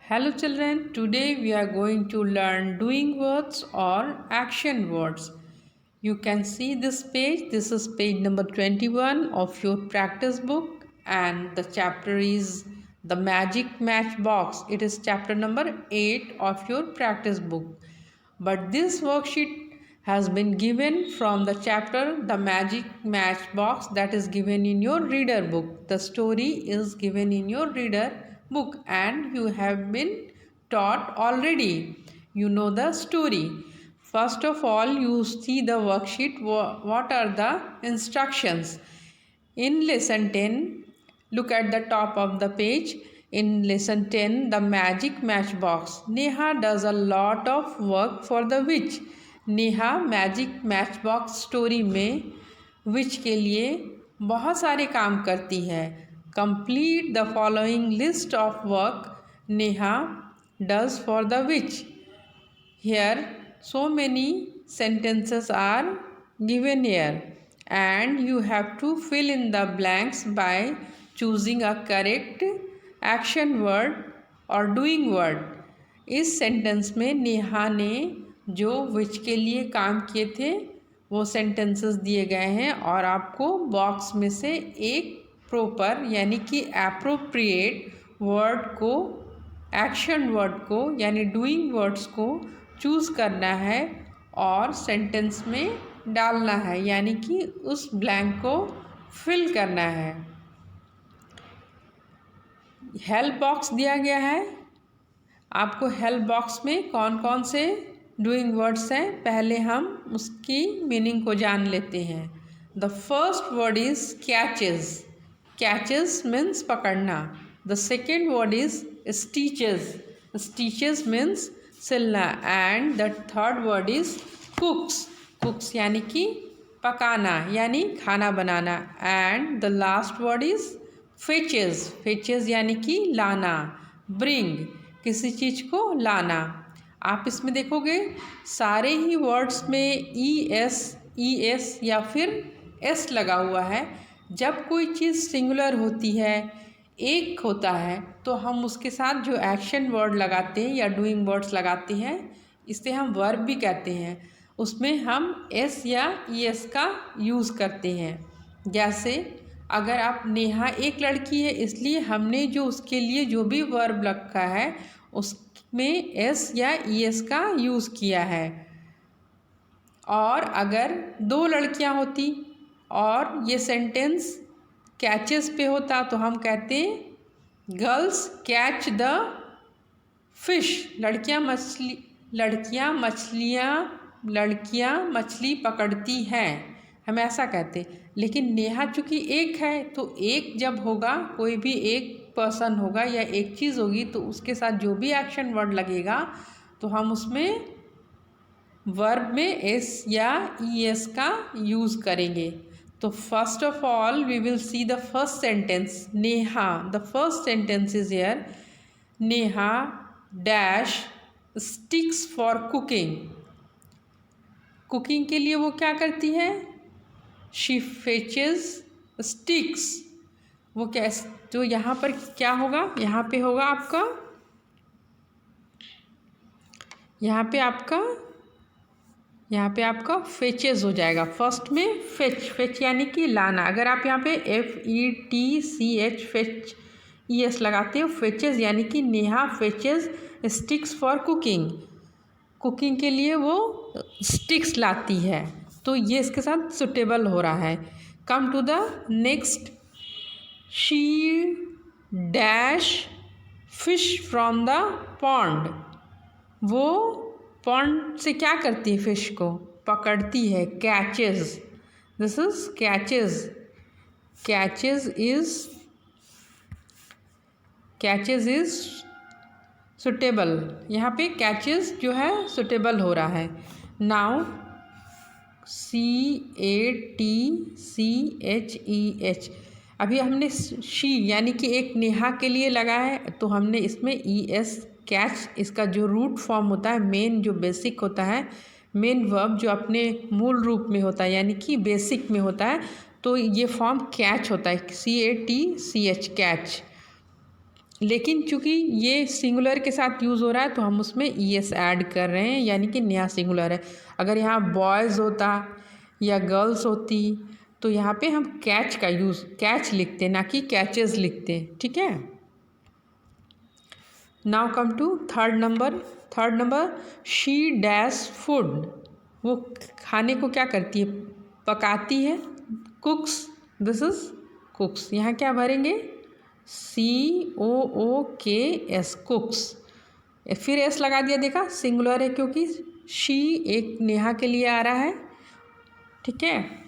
Hello children, today we are going to learn doing words or action words. You can see this page. This is page number 21 of your practice book and the chapter is the magic matchbox. It is chapter number 8 of your practice book. But this worksheet has been given from the chapter The Magic Matchbox that is given in your reader book. The story is given in your reader book and you have been taught already. You know the story. First of all, you see the worksheet. What are the instructions? In lesson 10, look at the top of the page. In lesson 10, the magic matchbox. Neha does a lot of work for the witch. Neha magic Matchbox story में विच के लिए बहुत सारे काम करती है. Complete the following list of work Neha does for the which. Here so many sentences are given here and you have to fill in the blanks by choosing a correct action word or doing word. इस sentence में नेहा ने जो विच के लिए काम किए थे वो सेंटेंसेस दिए गए हैं और आपको बॉक्स में से एक प्रॉपर यानी कि एप्रोप्रिएट वर्ड को, एक्शन वर्ड को यानी डूइंग वर्ड्स को चूज़ करना है और सेंटेंस में डालना है यानी कि उस ब्लैंक को फिल करना है. हेल्प बॉक्स दिया गया है. आपको हेल्प बॉक्स में कौन कौन से डूइंग वर्ड्स हैं पहले हम उसकी मीनिंग को जान लेते हैं. The first word is catches. Catches means पकड़ना. The second word is stitches. Stitches means सिलना. And the third word is cooks. Cooks यानी कि पकाना यानी खाना बनाना. And the last word is fetches. Fetches यानी कि लाना. ब्रिंग किसी चीज़ को लाना. आप इसमें देखोगे सारे ही वर्ड्स में ई एस या फिर एस लगा हुआ है. जब कोई चीज़ सिंगुलर होती है, एक होता है, तो हम उसके साथ जो एक्शन वर्ड लगाते हैं या डूइंग वर्ड्स लगाते हैं इसे हम वर्ब भी कहते हैं. उसमें हम एस या ई एस का यूज़ करते हैं. जैसे अगर आप नेहा एक लड़की है इसलिए हमने जो उसके लिए जो भी वर्ब रखा है उसमें एस या ई एस का यूज़ किया है. और अगर दो लड़कियां होती और ये सेंटेंस कैचेस पे होता तो हम कहते गर्ल्स कैच द फिश. लड़कियां मछली पकड़ती हैं, हम ऐसा कहते. लेकिन नेहा चूँकि एक है तो एक जब होगा, कोई भी एक पर्सन होगा या एक चीज़ होगी तो उसके साथ जो भी एक्शन वर्ड लगेगा तो हम उसमें वर्ब में एस या ई एस का यूज़ करेंगे. तो first of all we will see the first sentence. Neha, the first sentence is here. Neha dash sticks for cooking. Cooking के लिए वो क्या करती है? She fetches sticks. वो क्या, तो यहाँ पर क्या होगा? यहाँ पे होगा आपका, यहाँ पे आपका फेचेस हो जाएगा. फर्स्ट में फेच यानी कि लाना. अगर आप यहाँ पे FETCH फेच ES लगाते हो, फेचेस यानी कि Neha फेचेस sticks for cooking. Cooking के लिए वो स्टिक्स लाती है, तो ये इसके साथ सुटेबल हो रहा है. Come to the next. She dash fish from the pond. वो पॉन्ड से क्या करती है? फिश को पकड़ती है. Catches. This is catches. Catches is suitable. यहाँ पे कैचेस जो है सुटेबल हो रहा है. Now CATCHEH. अभी हमने शी यानी कि एक नेहा के लिए लगा है तो हमने इसमें ES कैच, इसका जो रूट फॉर्म होता है, मेन जो बेसिक होता है, मेन वर्ब जो अपने मूल रूप में होता है यानी कि बेसिक में होता है, तो ये फॉर्म कैच होता है. CATCH catch. लेकिन चूँकि ये सिंगुलर के साथ यूज़ हो रहा है तो हम उसमें ईएस ऐड कर रहे हैं, यानी कि नेहा सिंगुलर है। अगर यहाँ बॉयज़ होता या गर्ल्स होती तो यहाँ पे हम कैच का यूज़ कैच लिखते, ना कि कैचेस लिखते। ठीक है। Now come to third number she dash food. वो खाने को क्या करती है? पकाती है। Cooks, this is cooks. यहाँ क्या भरेंगे? COOKS, कुक्स। फिर एस लगा दिया, देखा सिंगुलर है क्योंकि शी एक नेहा के लिए आ रहा है। ठीक है।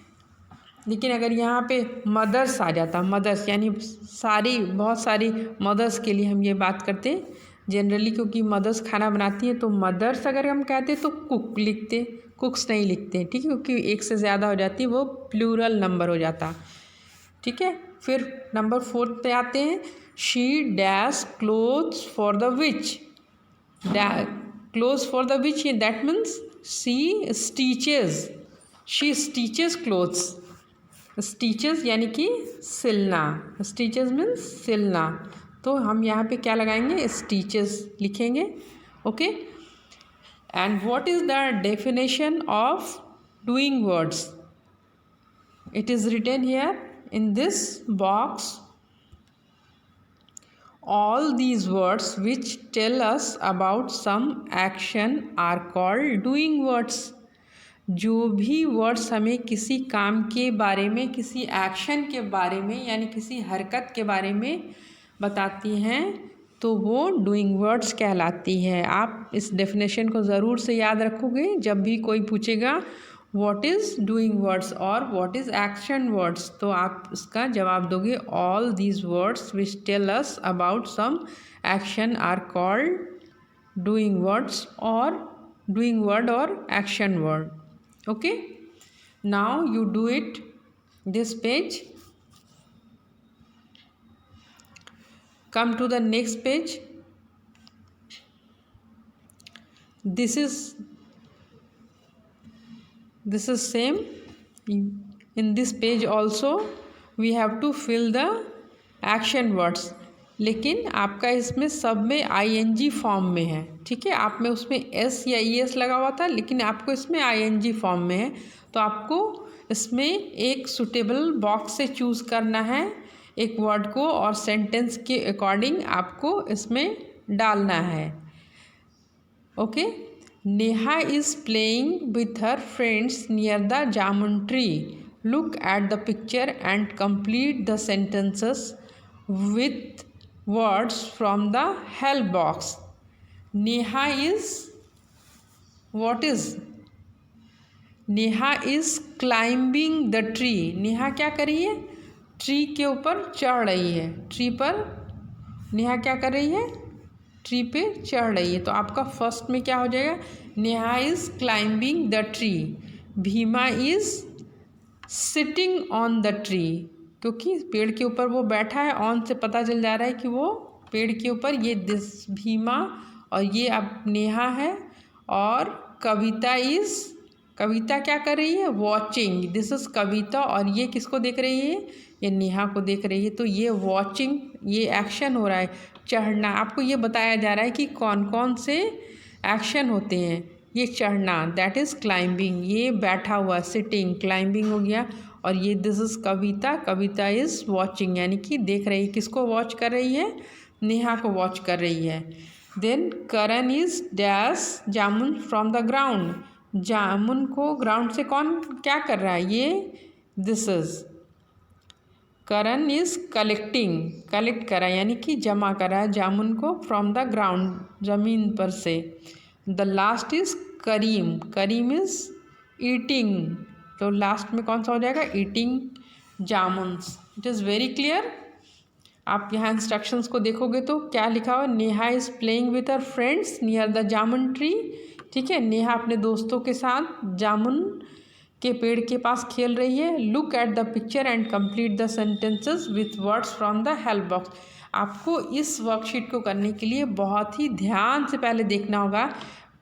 लेकिन अगर यहाँ पे मदर्स आ जाता, मदर्स यानी बहुत सारी मदर्स के लिए हम ये बात करते जनरली, क्योंकि मदर्स खाना बनाती हैं तो मदर्स अगर हम कहते तो कुक लिखते, कुक्स नहीं लिखते। ठीक है, क्योंकि एक से ज़्यादा हो जाती वो प्लूरल नंबर हो जाता। ठीक है। फिर नंबर 4 पे आते हैं। She dash clothes for the which. Clothes for the which, that means she stitches. She stitches clothes. Stitches यानी कि सिलना। स्टिचेस मीन्स सिलना। तो हम यहाँ पे क्या लगाएंगे? स्टिचेस लिखेंगे। Okay. And what is the definition of doing words? It is written here in this box. All these words which tell us about some action are called doing words. जो भी वर्ड्स हमें किसी काम के बारे में, किसी एक्शन के बारे में यानी किसी हरकत के बारे में बताती हैं तो वो डूइंग वर्ड्स कहलाती है। आप इस डेफिनेशन को ज़रूर से याद रखोगे जब भी कोई पूछेगा व्हाट इज़ डूइंग वर्ड्स और व्हाट इज़ एक्शन वर्ड्स, तो आप इसका जवाब दोगे all these words which tell us about some action are called doing words और डूइंग वर्ड और action word. Okay, now you do it this page. Come to the next page. This is same. In this page also we have to fill the action words. लेकिन आपका इसमें सब में ING form में है। ठीक है, आप में उसमें S या ES लगा हुआ था, लेकिन आपको इसमें ING फॉर्म में है। तो आपको इसमें एक सुटेबल बॉक्स से चूज़ करना है एक वर्ड को और सेंटेंस के अकॉर्डिंग आपको इसमें डालना है। Okay. Neha is playing with her friends near the jamun tree. Look at the picture and complete the sentences with words from the help box. Neha is what is? Neha is climbing the tree. Neha क्या कर रही है? Tree के ऊपर चढ़ रही है। Tree पर नेहा क्या कर रही है? ट्री पे चढ़ रही है। तो आपका फर्स्ट में क्या हो जाएगा? Neha is climbing the tree. Bhima is sitting on the tree, क्योंकि पेड़ के ऊपर वो बैठा है। ऑन से पता चल जा रहा है कि वो पेड़ के ऊपर, ये दिस भीमा और ये अब नेहा है। और कविता इज़, कविता क्या कर रही है? वॉचिंग। दिस इज़ कविता और ये किसको देख रही है? ये नेहा को देख रही है। तो ये वॉचिंग, ये एक्शन हो रहा है चढ़ना। आपको ये बताया जा रहा है कि कौन कौन से एक्शन होते हैं। ये चढ़ना दैट इज़ क्लाइंबिंग, ये बैठा हुआ सिटिंग क्लाइंबिंग हो गया। और ये this is Kavita, Kavita is watching यानी कि देख रही है। किसको वॉच कर रही है? नेहा को वॉच कर रही है। Then Karan is dash jamun from the ground. जामुन को ग्राउंड से कौन क्या कर रहा है? ये this is Karan is collecting, collect करा यानी कि जमा करा है जामुन को फ्रॉम द ग्राउंड, ज़मीन पर से। The last is Karim, Karim is eating. तो लास्ट में कौन सा हो जाएगा? Eating jamuns. It is very clear. आप यहाँ इंस्ट्रक्शंस को देखोगे तो क्या लिखा हुआ? Neha is playing with her friends near the jamun tree. ठीक है, नेहा अपने दोस्तों के साथ जामुन के पेड़ के पास खेल रही है। Look at the picture and complete the sentences with words from the help box. आपको इस वर्कशीट को करने के लिए बहुत ही ध्यान से पहले देखना होगा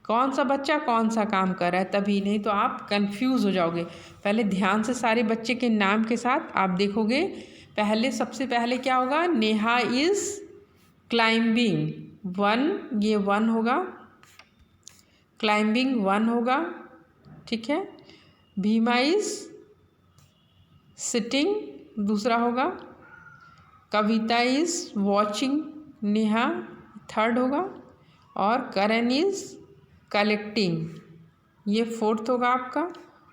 कौन सा बच्चा कौन सा काम कर रहा है, तभी नहीं तो आप कंफ्यूज हो जाओगे। पहले ध्यान से सारे बच्चे के नाम के साथ आप देखोगे। पहले सबसे पहले क्या होगा? नेहा इज़ क्लाइंबिंग 1, ये 1 होगा, क्लाइंबिंग 1 होगा, ठीक है। भीमा इज सिटिंग दूसरा होगा, कविता इज वॉचिंग नेहा थर्ड होगा, और करण इज कलेक्टिंग ये फोर्थ होगा आपका,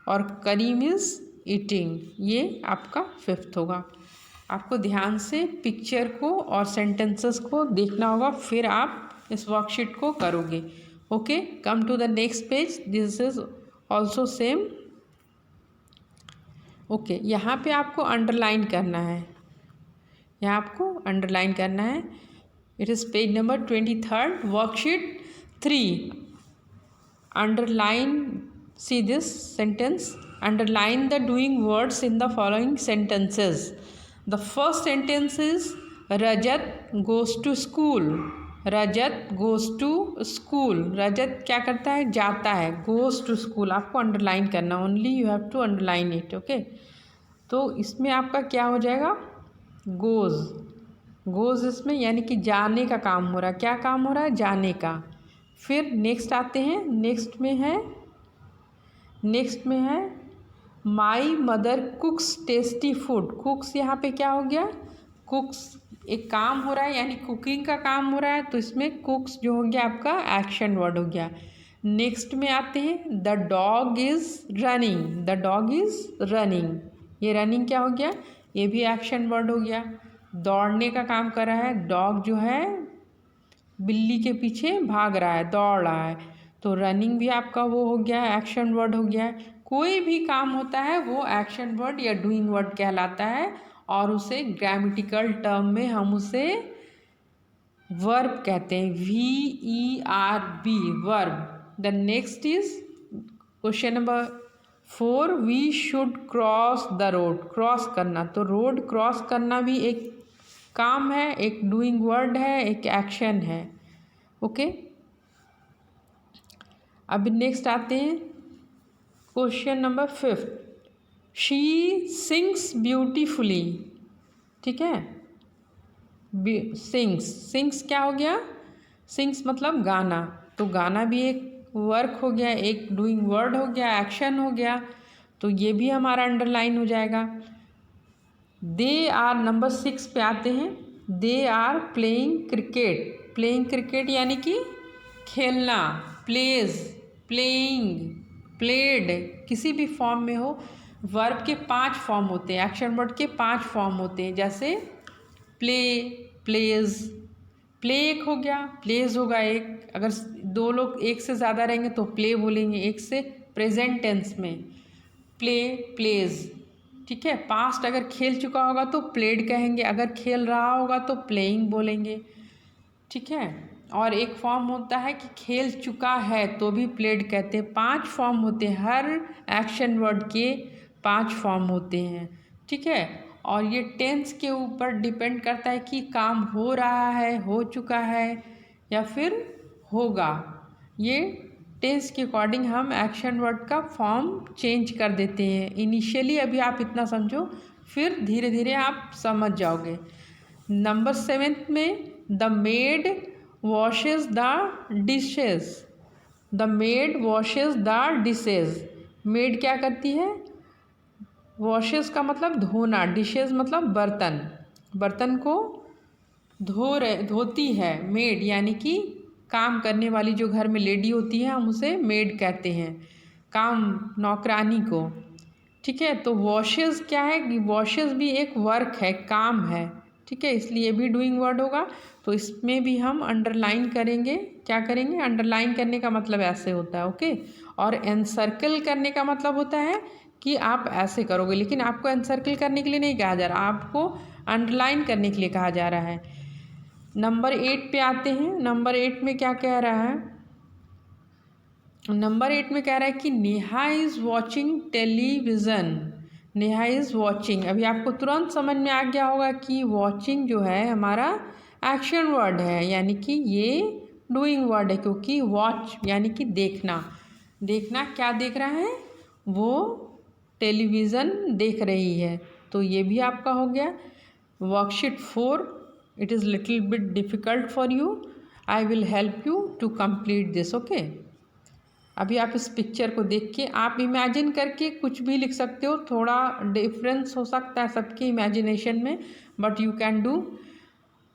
और करीम इज ईटिंग ये आपका फिफ्थ होगा। आपको ध्यान से पिक्चर को और सेंटेंसेस को देखना होगा, फिर आप इस वर्कशीट को करोगे। Okay, come to the next page, this is also same. Okay, यहाँ पे आपको अंडरलाइन करना है, यहाँ आपको अंडरलाइन करना है। It is page number 23, worksheet 3। Underline, see this sentence, underline the doing words in the following sentences. The first sentence is Rajat goes to school. Rajat goes to school. Rajat क्या करता है, जाता है, goes to school आपको underline करना, only you have to underline it, okay? तो इसमें आपका क्या हो जाएगा, goes, goes इसमें यानी कि जाने का काम हो रहा है। क्या काम हो रहा है, जाने का। फिर नेक्स्ट आते हैं, नेक्स्ट में है माई मदर कुक्स टेस्टी फूड। कुक्स यहाँ पे क्या हो गया, कुक्स एक काम हो रहा है यानी कुकिंग का काम हो रहा है, तो इसमें कुक्स जो हो गया आपका एक्शन वर्ड हो गया। नेक्स्ट में आते हैं the dog is running. The dog is running, ये रनिंग क्या हो गया, ये भी एक्शन वर्ड हो गया। दौड़ने का काम कर रहा है, डॉग जो है बिल्ली के पीछे भाग रहा है, दौड़ रहा है, तो रनिंग भी आपका वो हो गया, एक्शन वर्ड हो गया है। कोई भी काम होता है वो एक्शन वर्ड या डूइंग वर्ड कहलाता है, और उसे ग्रामेटिकल टर्म में हम उसे वर्ब कहते हैं, VERB, verb. The next is question number 4, we should cross the road. Cross करना, तो रोड क्रॉस करना भी एक काम है, एक डूइंग वर्ड है, एक एक्शन है। ओके, अब नेक्स्ट आते हैं question number 5, she sings beautifully. ठीक है, सिंग्स क्या हो गया, सिंग्स मतलब गाना, तो गाना भी एक वर्क हो गया, एक डूइंग वर्ड हो गया, एक्शन हो गया, तो ये भी हमारा अंडरलाइन हो जाएगा। दे आर नंबर 6 पे आते हैं, they are playing cricket. Playing cricket यानी कि खेलना, प्लेज, प्लेइंग, प्लेड, किसी भी फॉर्म में हो। वर्ब के 5 फॉर्म होते हैं, एक्शन वर्ड के 5 फॉर्म होते हैं, जैसे प्ले, प्लेज, प्ले एक हो गया, प्लेज होगा एक, अगर 2 लोग एक से ज़्यादा रहेंगे तो प्ले बोलेंगे, एक से प्रेजेंट टेंस में प्ले, प्लेज। ठीक है, पास्ट अगर खेल चुका होगा तो प्लेड कहेंगे, अगर खेल रहा होगा तो प्लेइंग बोलेंगे। ठीक है, और एक फॉर्म होता है कि खेल चुका है तो भी प्लेड कहते हैं। 5 फॉर्म होते हैं, हर एक्शन वर्ड के 5 फॉर्म होते हैं। ठीक है, और ये टेंस के ऊपर डिपेंड करता है कि काम हो रहा है, हो चुका है या फिर होगा। ये टेंस के अकॉर्डिंग हम एक्शन वर्ड का फॉर्म चेंज कर देते हैं। इनिशियली अभी आप इतना समझो, फिर धीरे धीरे आप समझ जाओगे। नंबर 7 में the made washes the dishes. The made washes the dishes. Made क्या करती है, वॉशेस का मतलब धोना, डिशेस मतलब बर्तन, बर्तन को धोती है मेड, यानी कि काम करने वाली जो घर में लेडी होती है हम उसे मेड कहते हैं, काम नौकरानी को। ठीक है, तो वॉशेस क्या है कि वॉशेस भी एक वर्क है, काम है। ठीक है, इसलिए भी डूइंग वर्ड होगा, तो इसमें भी हम अंडरलाइन करेंगे। क्या करेंगे, अंडरलाइन करने का मतलब ऐसे होता है। ओके, और एनसर्कल करने का मतलब होता है कि आप ऐसे करोगे, लेकिन आपको एनसर्कल करने के लिए नहीं कहा जा रहा, आपको अंडरलाइन करने के लिए कहा जा रहा है। नंबर 8 पे आते हैं। नंबर 8 में क्या कह रहा है, नंबर 8 में कह रहा है कि Neha is watching television. Neha is watching, अभी आपको तुरंत समझ में आ गया होगा कि वॉचिंग जो है हमारा एक्शन वर्ड है, यानी कि ये डूइंग वर्ड है, क्योंकि वॉच यानी कि देखना। देखना, क्या देख रहा है, वो टेलीविज़न देख रही है, तो ये भी आपका हो गया। Worksheet 4, it is little bit difficult for you, I will help you to complete this. Okay, अभी आप इस पिक्चर को देख के आप इमेजिन करके कुछ भी लिख सकते हो, थोड़ा डिफरेंस हो सकता है सबके इमेजिनेशन में, बट यू कैन डू।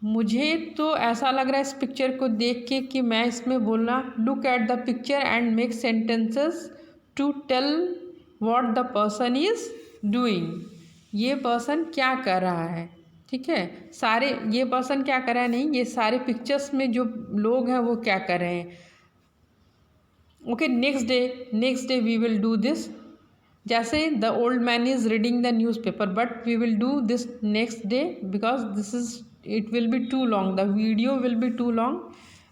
मुझे तो ऐसा लग रहा है इस पिक्चर को देख के कि मैं इसमें बोलना, look at the picture and make sentences to tell what the person is doing. ये पर्सन क्या कर रहा है, ठीक है। सारे ये पर्सन क्या कर रहा है नहीं, ये सारे पिक्चर्स में जो लोग हैं वो क्या कर रहे हैं। Okay, next day we will do this. जैसे the old man is reading the newspaper, but we will do this next day because this is it will be too long, the video will be too long.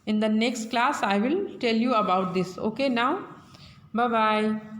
In the next class I will tell you about this. Okay, now bye bye.